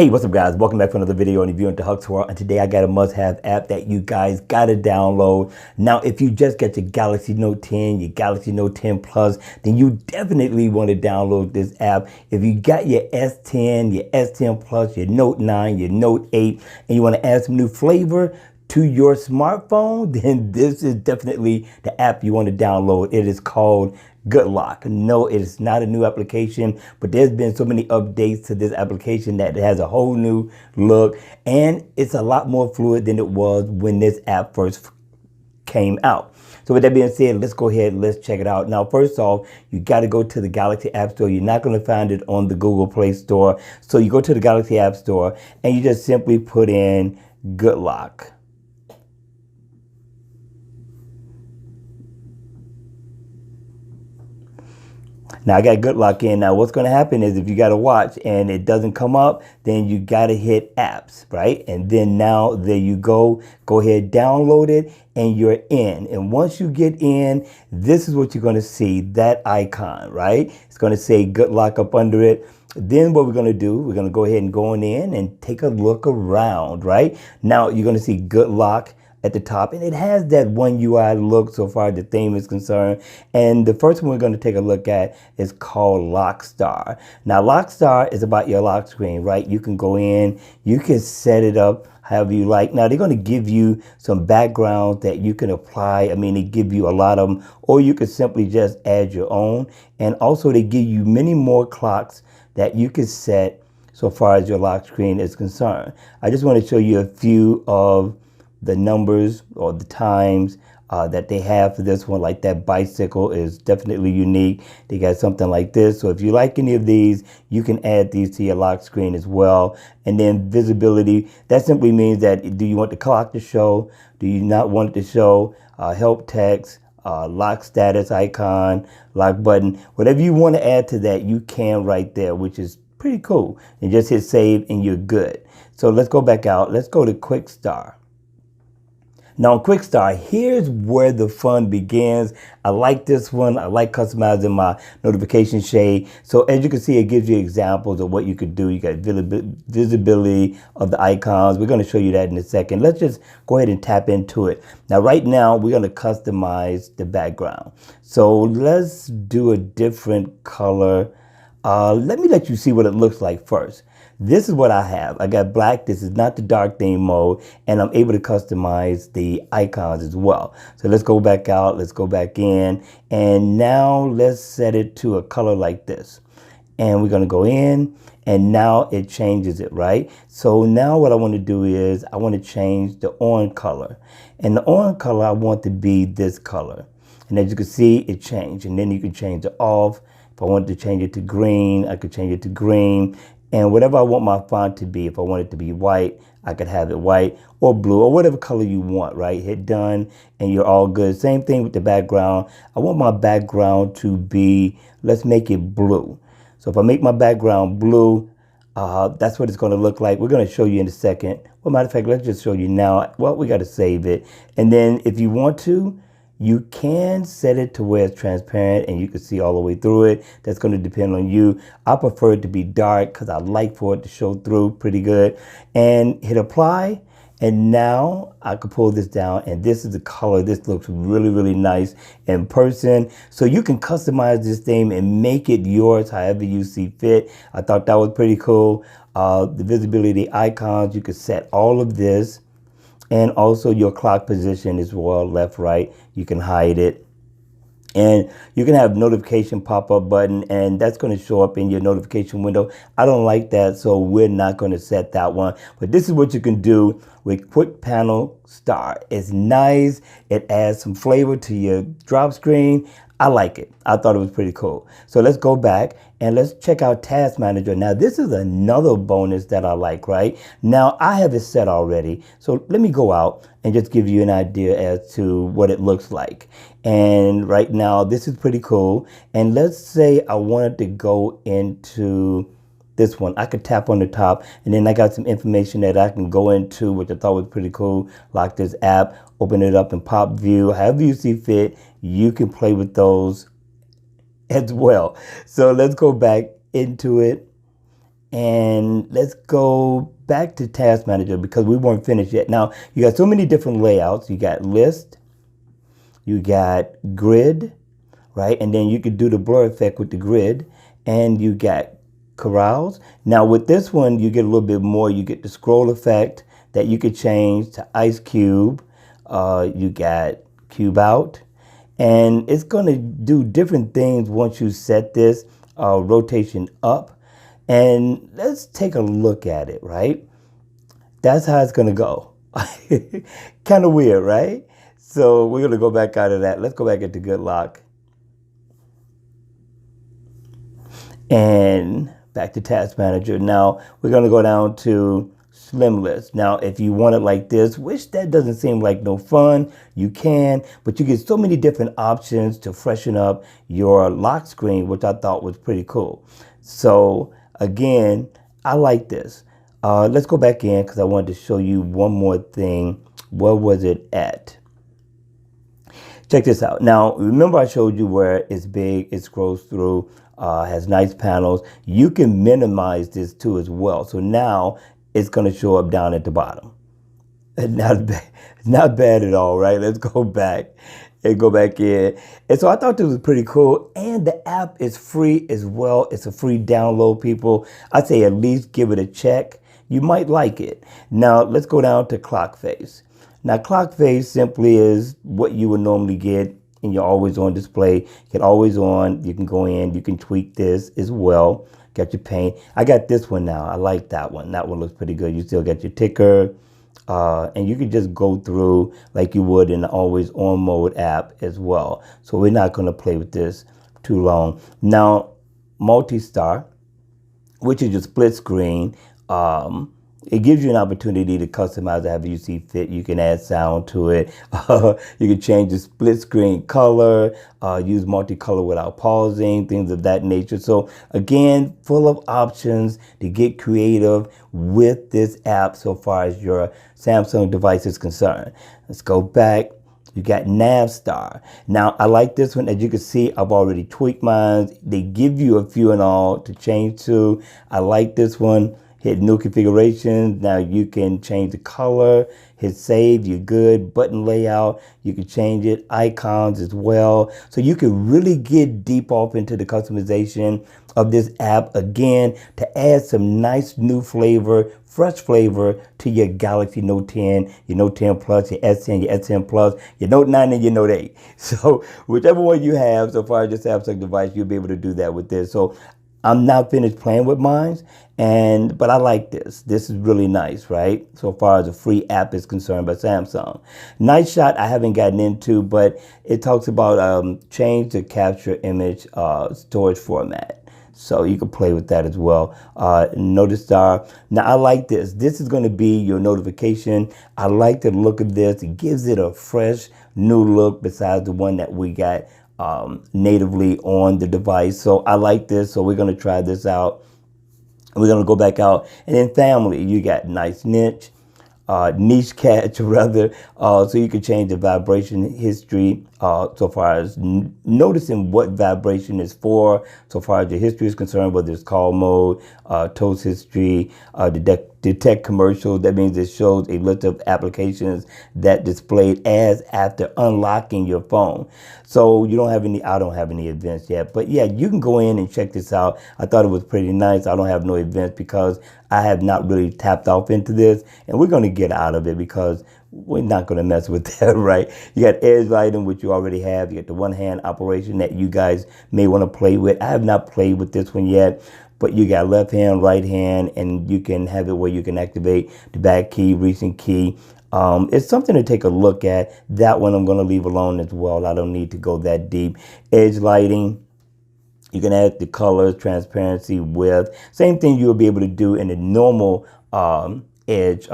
Hey, what's up guys? Welcome back for another video on the View into Huck's World. And today I got a must-have app that you guys gotta download. Now, if you just got your Galaxy Note 10, your Galaxy Note 10 Plus, then you definitely want to download this app. If you got your S10, your S10 Plus, your Note 9, your Note 8, and you want to add some new flavor to your smartphone, then this is definitely the app you want to download. It is called Good Lock. No, it is not a new application, but there's been so many updates to this application that it has a whole new look, and it's a lot more fluid than it was when this app first came out. So with that being said, let's go ahead and let's check it out. Now, first off, you got to go to the Galaxy App Store. You're not going to find it on the Google Play Store. So you go to the Galaxy App Store and you just simply put in Good Lock. Now I got Good Lock in. Now what's going to happen is if you got to watch and it doesn't come up, then you got to hit apps, right? And then now there you go ahead, download it, and you're in. And once you get in, this is what you're going to see, that icon, right? It's going to say Good Lock up under it. Then what we're going to do, we're going to go ahead and go in and take a look around, right? Now you're going to see Good Lock at the top, and it has that one UI look so far the theme is concerned. And the first one we're going to take a look at is called Lockstar. Now Lockstar is about your lock screen, right? You can go in, you can set it up however you like. Now they're going to give you some backgrounds that you can apply. I mean, they give you a lot of them, or you could simply just add your own. And also they give you many more clocks that you can set so far as your lock screen is concerned. I just want to show you a few of the numbers or the times that they have for this one. Like that bicycle is definitely unique. They got something like this. So if you like any of these, you can add these to your lock screen as well. And then visibility, that simply means that do you want the clock to show? Do you not want it to show? Help text, lock status icon, lock button, whatever you want to add to that, you can right there, which is pretty cool. And just hit save and you're good. So let's go back out. Let's go to Quick Start. Now, on Quick Start, here's where the fun begins. I like this one. I like customizing my notification shade. So as you can see, it gives you examples of what you could do. You got visibility of the icons. We're going to show you that in a second. Let's just go ahead and tap into it. Now, right now, we're going to customize the background. So let's do a different color. Let me let you see what it looks like first. This is what I have. I got black. This is not the dark theme mode, and I'm able to customize the icons as well. So let's go back out. Let's go back in, and now let's set it to a color like this. And we're going to go in, and now it changes it, right? So now what I want to do is I want to change the orange color, and the orange color I want to be this color. And as you can see, it changed, and then you can change it off. If I wanted to change it to green, I could change it to green. And whatever I want my font to be, if I want it to be white, I could have it white or blue or whatever color you want, right? Hit done and you're all good. Same thing with the background. I want my background to be, let's make it blue. So if I make my background blue, that's what it's going to look like. We're going to show you in a second. Well, matter of fact, let's just show you now. Well, we got to save it. And then if you want to, you can set it to where it's transparent and you can see all the way through it. That's going to depend on you. I prefer it to be dark because I like for it to show through pretty good. And hit apply. And now I could pull this down, and this is the color. This looks really, really nice in person. So you can customize this thing and make it yours however you see fit. I thought that was pretty cool. The visibility icons, you could set all of this. And also your clock position as well, left, right. You can hide it. And you can have notification pop-up button, and that's going to show up in your notification window. I don't like that, so we're not going to set that one. But this is what you can do with Quick Panel Start. It's nice. It adds some flavor to your drop screen. I like it. I thought it was pretty cool. So let's go back and let's check out Task Manager. Now, this is another bonus that I like, right? Now, I have it set already. So let me go out and just give you an idea as to what it looks like. And right now, this is pretty cool. And let's say I wanted to go into this one. I could tap on the top, and then I got some information that I can go into, which I thought was pretty cool. Like this app, open it up in pop view, however you see fit. You can play with those as well. So let's go back into it. And let's go back to Task Manager because we weren't finished yet. Now, you got so many different layouts. You got list, you got grid, right? And then you could do the blur effect with the grid, and you got corrals. Now with this one, you get a little bit more. You get the scroll effect that you could change to ice cube. You got cube out, and it's going to do different things once you set this rotation up. And let's take a look at it, right? That's how it's going to go. Kind of weird, right? So we're going to go back out of that. Let's go back into Good Lock. And back to Task Manager. Now we're going to go down to Slim List. Now, if you want it like this, which that doesn't seem like no fun, you can, but you get so many different options to freshen up your lock screen, which I thought was pretty cool. So again, I like this. Let's go back in because I wanted to show you one more thing. Where was it at? Check this out. Now, remember I showed you where it's big, it scrolls through, has nice panels. You can minimize this too as well. So now it's going to show up down at the bottom. Not bad, not bad at all, right? Let's go back and go back in. And so I thought this was pretty cool. And the app is free as well. It's a free download, people. I'd say at least give it a check. You might like it. Now let's go down to clock face. Now clock face simply is what you would normally get in your always on display. Get always on. You can go in. You can tweak this as well. Got your paint. I got this one now. I like that one. That one looks pretty good. You still got your ticker. And you can just go through like you would in the always on mode app as well. So we're not going to play with this too long. Now, multi-star, which is your split screen. It gives you an opportunity to customize it however you see fit. You can add sound to it. You can change the split screen color, use multicolor without pausing, things of that nature. So again, full of options to get creative with this app so far as your Samsung device is concerned. Let's go back. You got Navstar. Now, I like this one. As you can see, I've already tweaked mine. They give you a few and all to change to. I like this one. Hit new configurations. Now you can change the color. Hit save. You're good. Button layout. You can change it. Icons as well. So you can really get deep off into the customization of this app again to add some nice new flavor, fresh flavor to your Galaxy Note 10, your Note 10 Plus, your S10, your S10 Plus, your Note 9, and your Note 8. So whichever one you have so far as your Samsung device, you'll be able to do that with this. So I'm not finished playing with mine, but I like this. This is really nice, right? So far as a free app is concerned by Samsung. Night Shot I haven't gotten into, but it talks about change the capture image storage format. So you can play with that as well. Navstar. Now I like this. This is going to be your notification. I like the look of this. It gives it a fresh new look besides the one that we got natively on the device. So I like this. So we're going to try this out. We're going to go back out. And then family, you got nice niche catch rather. So you can change the vibration history so far as noticing what vibration is for, so far as your history is concerned, whether it's call mode, toast history, detect commercials. That means it shows a list of applications that displayed as after unlocking your phone. So you don't have any, I don't have any events yet, but yeah, you can go in and check this out. I thought it was pretty nice. I don't have no events because I have not really tapped off into this, and we're going to get out of it because we're not going to mess with that, right? You got edge lighting, which you already have. You got the one-hand operation that you guys may want to play with. I have not played with this one yet, but you got left hand, right hand, and you can have it where you can activate the back key, recent key. It's something to take a look at. That one I'm going to leave alone as well. I don't need to go that deep. Edge lighting. You can add the colors, transparency, width. Same thing you'll be able to do in a normal Edge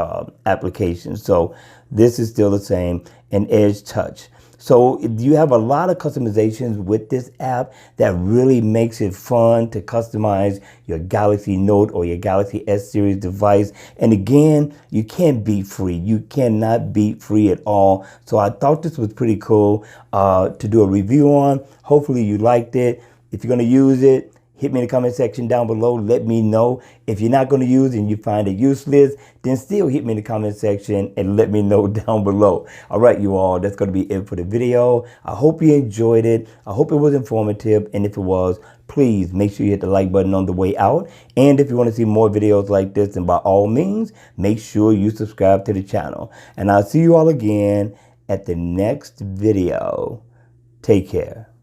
application. So this is still the same, and Edge Touch. So you have a lot of customizations with this app that really makes it fun to customize your Galaxy Note or your Galaxy S series device. And again, you can't beat free. You cannot beat free at all. So I thought this was pretty cool to do a review on. Hopefully you liked it. If you're going to use it, hit me in the comment section down below. Let me know. If you're not going to use it and you find it useless, then still hit me in the comment section and let me know down below. All right, you all, that's going to be it for the video. I hope you enjoyed it. I hope it was informative. And if it was, please make sure you hit the like button on the way out. And if you want to see more videos like this, then by all means, make sure you subscribe to the channel. And I'll see you all again at the next video. Take care.